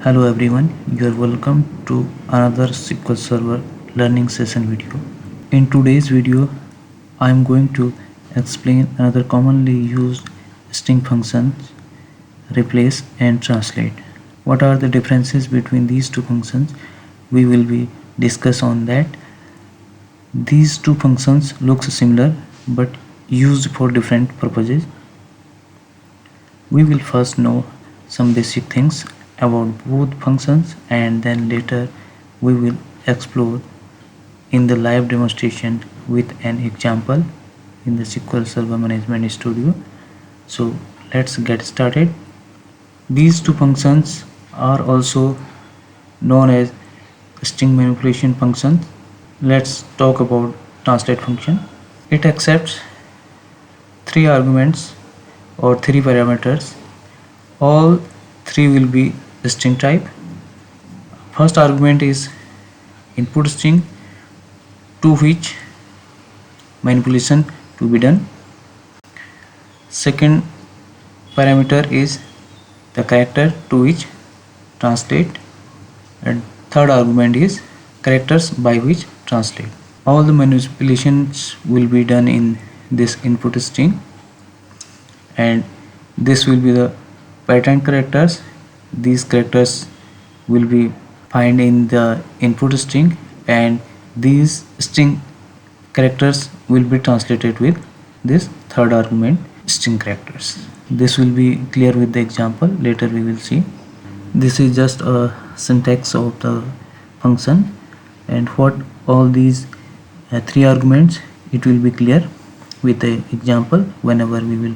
Hello everyone, you are welcome to another SQL Server learning session video. In today's video, I am going to explain another commonly used string functions, replace and translate. What are the differences between these two functions? We will be discuss on that. These two functions look similar but used for different purposes. We will first know some basic things about both functions and then later we will explore in the live demonstration with an example in the SQL Server Management Studio. So let's get started. These two functions are also known as string manipulation functions. Let's talk about translate function. It accepts three arguments or three parameters. All three will be string type. First argument is input string to which manipulation to be done. Second parameter is the character to which translate, and third argument is characters by which translate. All the manipulations will be done in this input string, and this will be the pattern characters. These characters will be found in the input string, and these string characters will be translated with this third argument string characters. This will be clear with the example, later we will see. This is just a syntax of the function, and what all these three arguments, it will be clear with the example whenever we will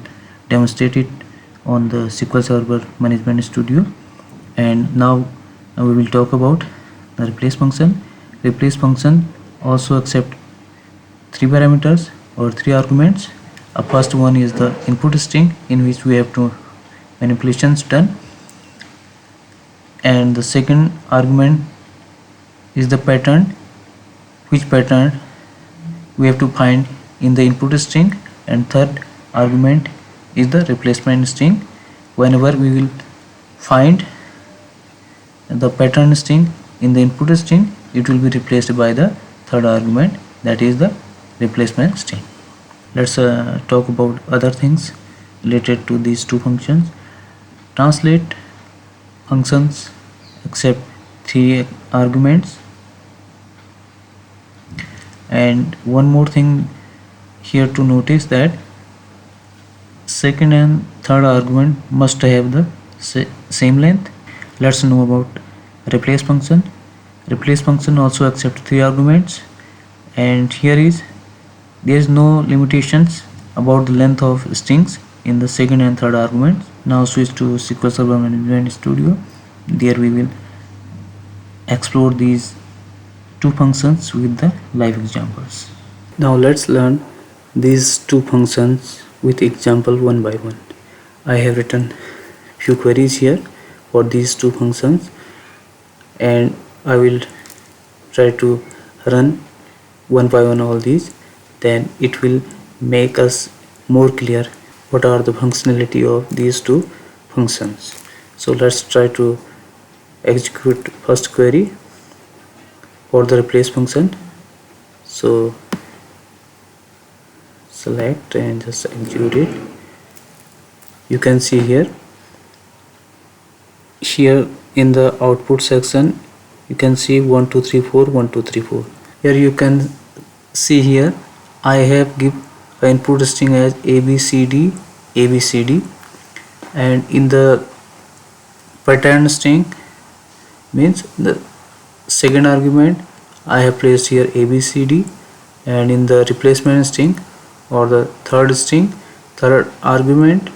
demonstrate it on the SQL Server Management Studio. And now we will talk about the replace function. Replace function also accept three parameters or three arguments. First one is the input string in which we have to manipulations done, and the second argument is the pattern, which pattern we have to find in the input string, and third argument is the replacement string. Whenever we will find the pattern string in the input string, it will be replaced by the third argument, that is the replacement string. Let's talk about other things related to these two functions. Translate functions accept three arguments, and one more thing here to notice, that second and third argument must have the same length. Let's know about replace function. Replace function also accept three arguments, and here is there is no limitations about the length of strings in the second and third arguments. Now switch to SQL Server Management Studio. There we will explore these two functions with the live examples. Now let's learn these two functions with example one by one. I have written few queries here for these two functions, and I will try to run one by one all these. Then it will make us more clear what are the functionality of these two functions. So let's try to execute first query for the replace function. So select and just execute it. You can see here in the output section you can see 1 2 3 4 1 2 3 4. Here you can see here I have give input string as ABCD, and in the pattern string means the second argument I have placed here ABCD, and in the replacement string or the third argument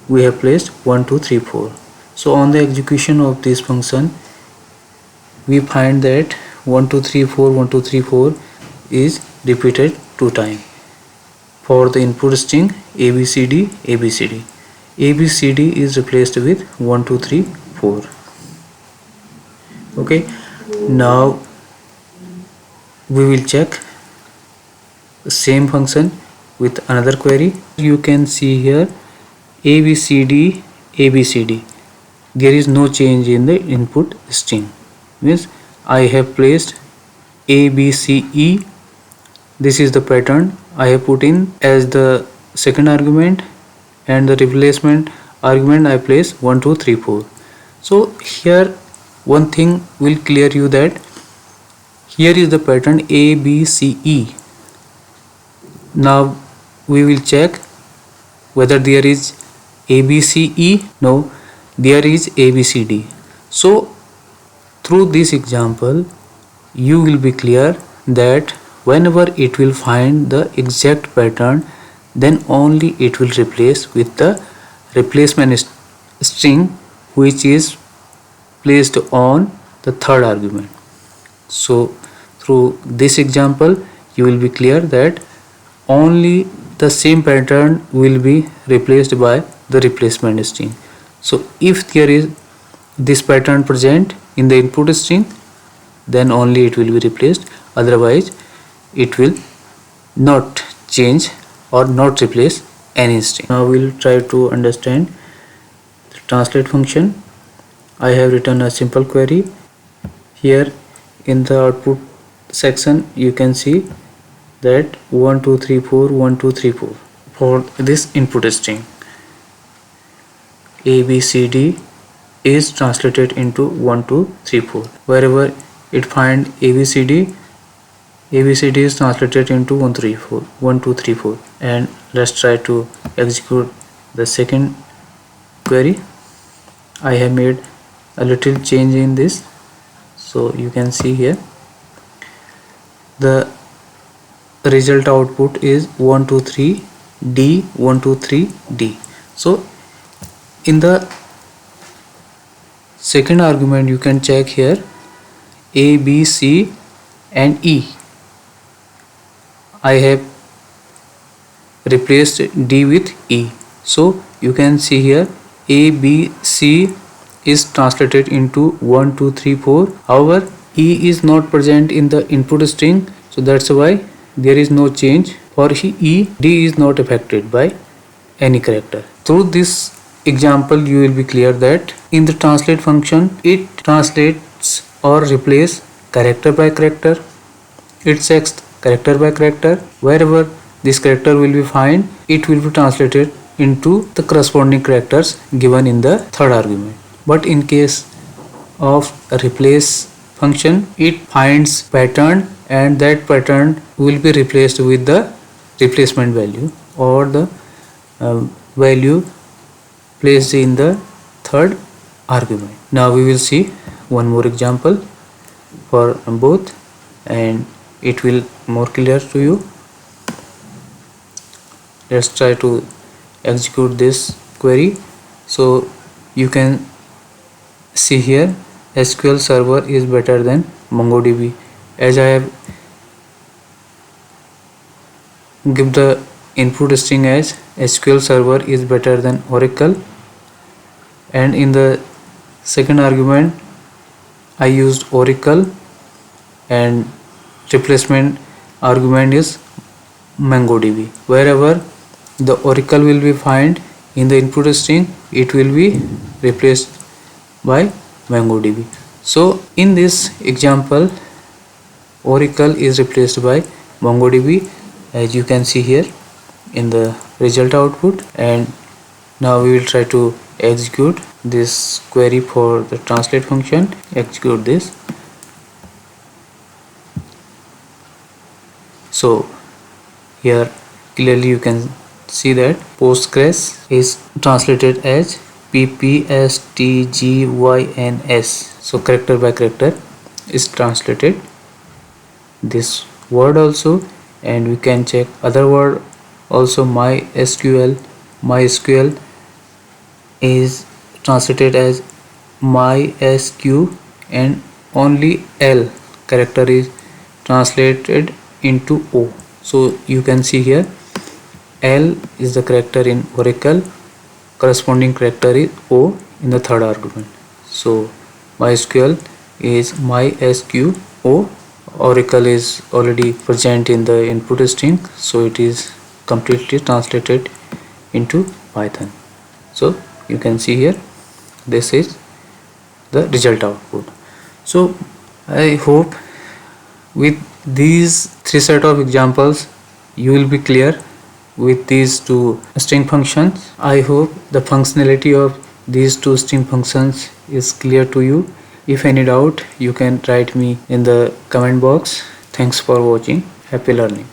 we have placed 1 2 3 4. So on the execution of this function we find that 1 2 3 4 1 2 3 4 is repeated two times for the input string ABCD. ABCD is replaced with 1 2 3 4. Okay, now we will check the same function with another query. You can see here ABCD there is no change in the input string. Means I have placed A, B, C, E. This is the pattern I have put in as the second argument, and the replacement argument I place 1, 2, 3, 4. So here one thing will clear you that here is the pattern A, B, C, E. Now we will check whether there is A, B, C, E. No, there is A, B, C, D. So through this example you will be clear that whenever it will find the exact pattern, then only it will replace with the replacement string which is placed on the third argument. So through this example you will be clear that only the same pattern will be replaced by the replacement string. So if there is this pattern present in the input string, then only it will be replaced, otherwise it will not change or not replace any string. Now we will try to understand the translate function. I have written a simple query. Here in the output section you can see that 1, 2, 3, 4, 1, 2, 3, 4 for this input string. A, B, C, D is translated into 1, 2, 3, 4. Wherever it find A, B, C, D, A, B, C, D is translated into 1, 3, 4, 1, 2, 3, 4. And let's try to execute the second query. I have made a little change in this, so you can see here the result output is 1, 2, 3, D, 1, 2, 3, D. So in the second argument you can check here A, B, C and E. I have replaced D with E. So you can see here A, B, C is translated into 1, 2, 3, 4. However, E is not present in the input string, so that's why there is no change for E. D is not affected by any character. Through this example you will be clear that in the translate function it translates or replace character by character. It checks character by character. Wherever this character will be found, it will be translated into the corresponding characters given in the third argument. But in case of a replace function, it finds pattern and that pattern will be replaced with the replacement value or the value placed in the third argument. Now we will see one more example for both and it will more clear to you. Let's try to execute this query. So you can see here SQL Server is better than MongoDB, as I have give the input string as SQL Server is better than Oracle, and in the second argument I used Oracle and replacement argument is MongoDB. Wherever the Oracle will be found in the input string, it will be replaced by MongoDB. So in this example Oracle is replaced by MongoDB, as you can see here in the result output. And now we will try to execute this query for the translate function. Execute this. So here clearly you can see that Postgres is translated as PPSTGYNS. So character by character is translated this word also, and we can check other word also. MySQL is translated as MySQ, and only L character is translated into O. So you can see here L is the character in Oracle, corresponding character is O in the third argument. So MySQL is MySQO. Oracle is already present in the input string, so it is completely translated into Python. So you can see here this is the result output. So I hope with these three set of examples you will be clear with these two string functions. I hope the functionality of these two string functions is clear to you. If any doubt, you can write me in the comment box. Thanks for watching. Happy learning.